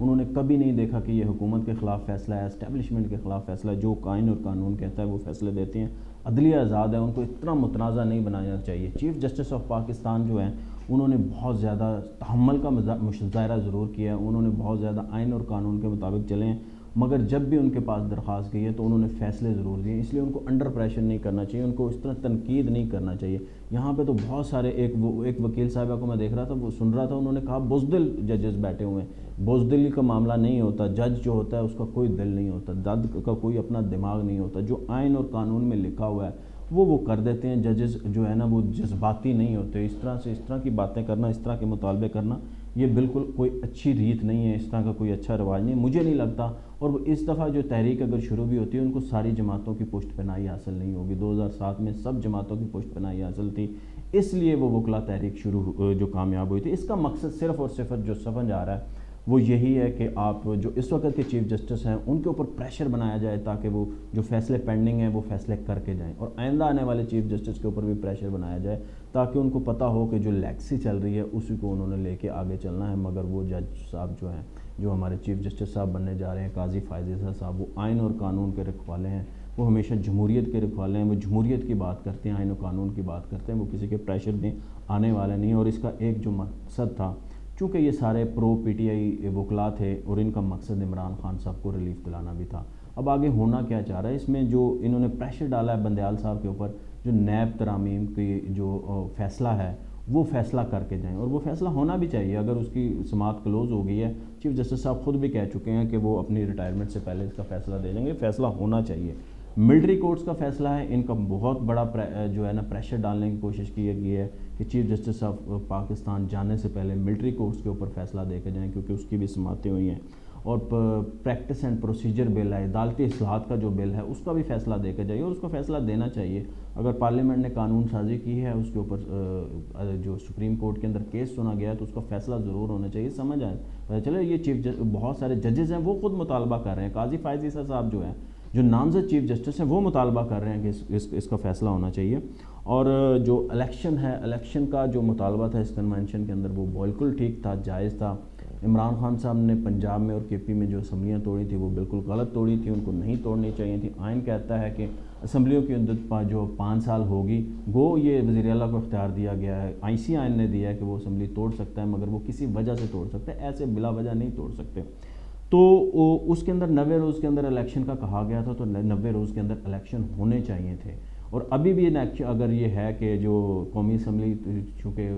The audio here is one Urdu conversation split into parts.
انہوں نے کبھی نہیں دیکھا کہ یہ حکومت کے خلاف فیصلہ ہے، اسٹیبلشمنٹ کے خلاف فیصلہ ہے، جو آئین اور قانون کہتا ہے وہ فیصلے دیتے ہیں، عدلیہ آزاد ہے، ان کو اتنا متنازع نہیں بنانا چاہیے۔ چیف جسٹس آف پاکستان جو ہیں انہوں نے بہت زیادہ تحمل کا مظاہرہ ضرور کیا ہے، انہوں نے بہت زیادہ آئین اور قانون کے مطابق چلے ہیں، مگر جب بھی ان کے پاس درخواست گئی ہے تو انہوں نے فیصلے ضرور دیے، اس لیے ان کو انڈر پریشر نہیں کرنا چاہیے، ان کو اس طرح تنقید نہیں کرنا چاہیے۔ یہاں پہ تو بہت سارے ایک وکیل صاحبہ کو میں دیکھ رہا تھا، وہ سن رہا تھا، انہوں نے کہا بزدل ججز بیٹھے ہوئے ہیں۔ بزدلی کا معاملہ نہیں ہوتا، جج جو ہوتا ہے اس کا کوئی دل نہیں ہوتا، جج کا کوئی اپنا دماغ نہیں ہوتا، جو آئین اور قانون میں لکھا ہوا ہے وہ کر دیتے ہیں۔ ججز جو ہے نا وہ جذباتی نہیں ہوتے، اس طرح کی باتیں کرنا، اس طرح کے مطالبے کرنا یہ بالکل کوئی اچھی ریت نہیں ہے، اس طرح کا کوئی اچھا رواج نہیں، مجھے نہیں لگتا۔ اور اس دفعہ جو تحریک اگر شروع بھی ہوتی ہے ان کو ساری جماعتوں کی پشت پناہی حاصل نہیں ہوگی، 2007 میں سب جماعتوں کی پشت پناہی حاصل تھی، اس لیے وہ وکلا تحریک شروع جو کامیاب ہوئی تھی۔ اس کا مقصد صرف اور صرف جو سمجھ آ رہا ہے وہ یہی ہے کہ آپ جو اس وقت کے چیف جسٹس ہیں ان کے اوپر پریشر بنایا جائے تاکہ وہ جو فیصلے پینڈنگ ہیں وہ فیصلے کر کے جائیں، اور آئندہ آنے والے چیف جسٹس کے اوپر بھی پریشر بنایا جائے تاکہ ان کو پتہ ہو کہ جو لیگسی چل رہی ہے اسی کو انہوں نے لے کے آگے چلنا ہے۔ مگر وہ جج صاحب جو ہیں، جو ہمارے چیف جسٹس صاحب بننے جا رہے ہیں، قاضی فائز عیسیٰ صاحب، وہ آئین اور قانون کے رکھوالے ہیں، وہ ہمیشہ جمہوریت کے رکھوالے ہیں، وہ جمہوریت کی بات کرتے ہیں، آئین و قانون کی بات کرتے ہیں، وہ کسی کے پریشر میں آنے والے نہیں۔ اور اس کا ایک جو مقصد تھا، چونکہ یہ سارے پرو پی ٹی آئی وکلا تھے اور ان کا مقصد عمران خان صاحب کو ریلیف دلانا بھی تھا۔ اب آگے ہونا کیا چاہ رہا ہے، اس میں جو انہوں نے پریشر ڈالا ہے بندیال صاحب کے اوپر، جو نیب ترامیم کی جو فیصلہ ہے وہ فیصلہ کر کے جائیں، اور وہ فیصلہ ہونا بھی چاہیے۔ اگر اس کی سماعت کلوز ہو گئی ہے، چیف جسٹس صاحب خود بھی کہہ چکے ہیں کہ وہ اپنی ریٹائرمنٹ سے پہلے اس کا فیصلہ دے دیں گے، فیصلہ ہونا چاہیے۔ ملٹری کورٹس کا فیصلہ ہے، ان کا بہت بڑا جو ہے نا پریشر ڈالنے کی کوشش کی گئی ہے کہ چیف جسٹس آف پاکستان جانے سے پہلے ملٹری کورٹس کے اوپر فیصلہ دے کے جائیں، کیونکہ اس کی بھی سماعتیں ہوئی ہیں۔ اور پریکٹس اینڈ پروسیجر بل ہے، عدالتی اصلاحات کا جو بل ہے اس کا بھی فیصلہ دے کے جائیے، اور اس کو فیصلہ دینا چاہیے۔ اگر پارلیمنٹ نے قانون سازی کی ہے، اس کے اوپر جو سپریم کورٹ کے اندر کیس سنا گیا ہے تو اس کا فیصلہ ضرور ہونا چاہیے۔ سمجھ آئے پتہ چلے یہ بہت سارے ججز ہیں وہ خود مطالبہ کر رہے ہیں، قاضی فائز عیسیٰ صاحب جو ہیں، جو نامزد چیف جسٹس ہیں، وہ مطالبہ کر رہے ہیں کہ اس کا فیصلہ ہونا چاہیے۔ اور جو الیکشن ہے، الیکشن کا جو مطالبہ تھا اس کنونشن کے اندر وہ بالکل ٹھیک تھا، جائز تھا۔ عمران خان صاحب نے پنجاب میں اور کے پی میں جو اسمبلیاں توڑی تھی وہ بالکل غلط توڑی تھی، ان کو نہیں توڑنی چاہیے تھی۔ آئین کہتا ہے کہ اسمبلیوں کی مدت جو 5 سال ہوگی، گو یہ وزیر اعلیٰ کو اختیار دیا گیا ہے، IC آئین نے دیا ہے کہ وہ اسمبلی توڑ سکتا ہے، مگر وہ کسی وجہ سے توڑ سکتا ہے، ایسے بلا وجہ نہیں توڑ سکتے۔ تو اس کے اندر 90 روز کے اندر الیکشن کا کہا گیا تھا، تو 90 روز کے اندر الیکشن ہونے چاہیے تھے۔ اور ابھی بھی اگر یہ ہے کہ جو قومی اسمبلی چونکہ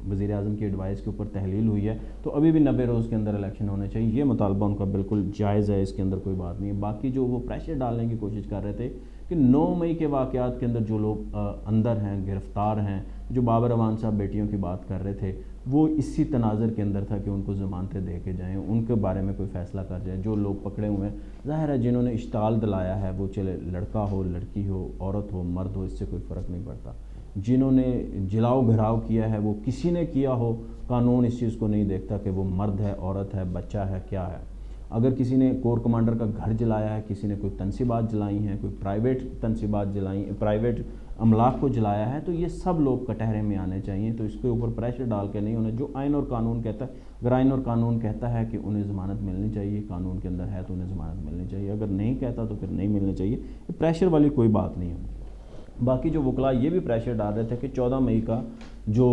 وزیر اعظم کی ایڈوائس کے اوپر تحلیل ہوئی ہے تو ابھی بھی 90 روز کے اندر الیکشن ہونے چاہیے، یہ مطالبہ ان کا بالکل جائز ہے، اس کے اندر کوئی بات نہیں ہے۔ باقی جو وہ پریشر ڈالنے کی کوشش کر رہے تھے کہ 9 مئی کے واقعات کے اندر جو لوگ اندر ہیں، گرفتار ہیں، جو بابر امان صاحب بیٹیوں کی بات کر رہے تھے، وہ اسی تناظر کے اندر تھا کہ ان کو ضمانتیں دے کے جائیں، ان کے بارے میں کوئی فیصلہ کر جائے۔ جو لوگ پکڑے ہوئے ہیں، ظاہر ہے جنہوں نے اشتعال دلایا ہے، وہ چلے لڑکا ہو، لڑکی ہو، عورت ہو، مرد ہو، اس سے کوئی فرق نہیں پڑتا۔ جنہوں نے جلاؤ گھراؤ کیا ہے، وہ کسی نے کیا ہو، قانون اس چیز کو نہیں دیکھتا کہ وہ مرد ہے، عورت ہے، بچہ ہے، کیا ہے۔ اگر کسی نے کور کمانڈر کا گھر جلایا ہے، کسی نے کوئی تنصیبات جلائی ہیں، کوئی پرائیویٹ تنصیبات جلائی، پرائیویٹ املاک کو جلایا ہے، تو یہ سب لوگ کٹہرے میں آنے چاہیے۔ تو اس کے اوپر پریشر ڈال کے نہیں ہونا، جو آئین اور قانون کہتا ہے، اگر آئین اور قانون کہتا ہے کہ انہیں ضمانت ملنی چاہیے، قانون کے اندر ہے تو انہیں ضمانت ملنی چاہیے، اگر نہیں کہتا تو پھر نہیں ملنی چاہیے۔ یہ پریشر والی کوئی بات نہیں ہے۔ باقی جو وکلا یہ بھی پریشر ڈال رہے تھے کہ 14 مئی کا جو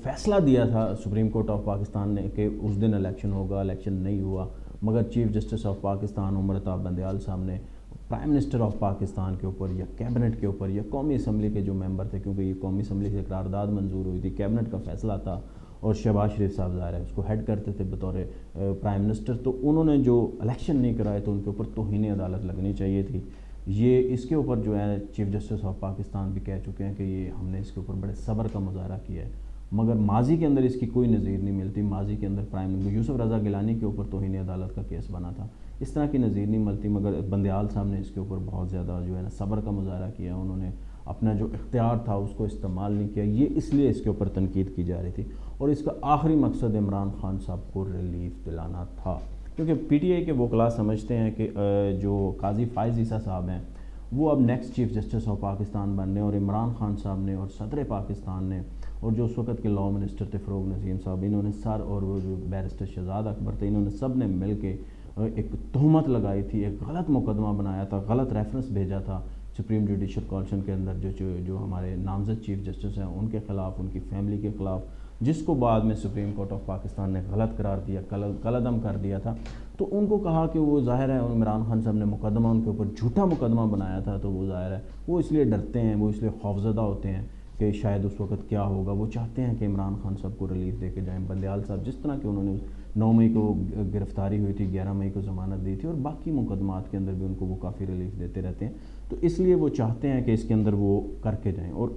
فیصلہ دیا تھا سپریم کورٹ آف پاکستان نے کہ اس دن الیکشن ہوگا، الیکشن نہیں ہوا، مگر chief justice of Pakistan Umar Ata Bandial صاحب نے پرائم منسٹر آف پاکستان کے اوپر یا کیبنٹ کے اوپر یا قومی اسمبلی کے جو ممبر تھے، کیونکہ یہ قومی اسمبلی سے قرارداد منظور ہوئی تھی، کیبنٹ کا فیصلہ تھا، اور شہباز شریف صاحب ظاہر ہے اس کو ہیڈ کرتے تھے بطور پرائم منسٹر، تو انہوں نے جو الیکشن نہیں کرائے تو ان کے اوپر توہین عدالت لگنی چاہیے تھی۔ یہ اس کے اوپر جو ہے چیف جسٹس آف پاکستان بھی کہہ چکے ہیں کہ یہ ہم نے اس کے اوپر بڑے صبر کا مظاہرہ کیا ہے، مگر ماضی کے اندر اس کی کوئی نظیر نہیں ملتی۔ ماضی کے اندر پرائم منسٹر یوسف رضا گیلانی کے اوپر توہین عدالت کا کیس بنا تھا، اس طرح کی نظیر نہیں ملتی، مگر بندیال صاحب نے اس کے اوپر بہت زیادہ جو ہے نا صبر کا مظاہرہ کیا، انہوں نے اپنا جو اختیار تھا اس کو استعمال نہیں کیا، یہ اس لیے اس کے اوپر تنقید کی جا رہی تھی۔ اور اس کا آخری مقصد عمران خان صاحب کو ریلیف دلانا تھا، کیونکہ پی ٹی آئی کے وکلاء سمجھتے ہیں کہ جو قاضی فائز عیسیٰ صاحب ہیں وہ اب next chief justice of Pakistan بن رہے ہیں، اور عمران خان صاحب نے اور صدر پاکستان نے اور جو اس وقت کے لا منسٹر تھے فروغ نسیم صاحب، انہوں نے اور وہ جو بیرسٹر شہزاد اکبر تھے، انہوں نے سب نے مل کے ایک تہمت لگائی تھی، ایک غلط مقدمہ بنایا تھا، غلط ریفرنس بھیجا تھا سپریم جوڈیشل کونسل کے اندر جو ہمارے نامزد چیف جسٹس ہیں ان کے خلاف، ان کی فیملی کے خلاف، جس کو بعد میں سپریم کورٹ آف پاکستان نے غلط قرار دیا، کالعدم کر دیا تھا۔ تو ان کو کہا کہ وہ ظاہر ہے عمران خان صاحب نے مقدمہ ان کے اوپر جھوٹا مقدمہ بنایا تھا، تو وہ ظاہر ہے وہ اس لیے ڈرتے ہیں، وہ اس لیے خوفزدہ ہوتے ہیں کہ شاید اس وقت کیا ہوگا۔ وہ چاہتے ہیں کہ عمران خان صاحب کو ریلیف دے کے جائیں۔ بندیال صاحب جس طرح کہ انہوں نے 9 مئی کو گرفتاری ہوئی تھی، 11 مئی کو ضمانت دی تھی، اور باقی مقدمات کے اندر بھی ان کو وہ کافی ریلیف دیتے رہتے ہیں، تو اس لیے وہ چاہتے ہیں کہ اس کے اندر وہ کر کے جائیں، اور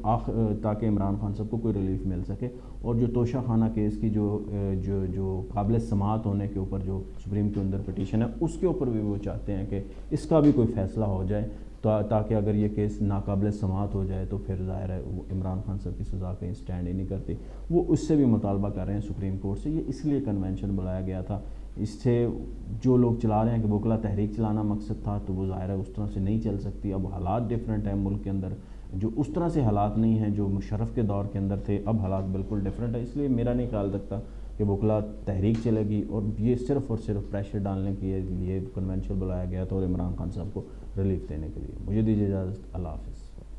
تاکہ عمران خان صاحب کو کوئی ریلیف مل سکے۔ اور جو توشہ خانہ کیس کی جو قابل سماعت ہونے کے اوپر جو سپریم کے اندر پٹیشن ہے، اس کے اوپر بھی وہ چاہتے ہیں کہ اس کا بھی کوئی فیصلہ ہو جائے، تاکہ اگر یہ کیس ناقابل سماعت ہو جائے تو پھر ظاہر ہے وہ عمران خان صاحب کی سزا کہیں اسٹینڈ ہی نہیں کرتی۔ وہ اس سے بھی مطالبہ کر رہے ہیں سپریم کورٹ سے۔ یہ اس لیے کنونشن بلایا گیا تھا، اس سے جو لوگ چلا رہے ہیں کہ وکلا تحریک چلانا مقصد تھا، تو وہ ظاہر ہے اس طرح سے نہیں چل سکتی۔ اب حالات ڈیفرنٹ ہیں ملک کے اندر، جو اس طرح سے حالات نہیں ہیں جو مشرف کے دور کے اندر تھے، اب حالات بالکل ڈیفرنٹ ہے۔ اس لیے میرا نہیں خیال رکھتا کہ وکلا تحریک چلے گی، اور یہ صرف اور صرف پریشر ڈالنے کے لیے کنونشن بلایا گیا تھا، اور عمران خان صاحب کو ریلیف دینے کے لیے۔ مجھے دیجیے اجازت، اللہ حافظ۔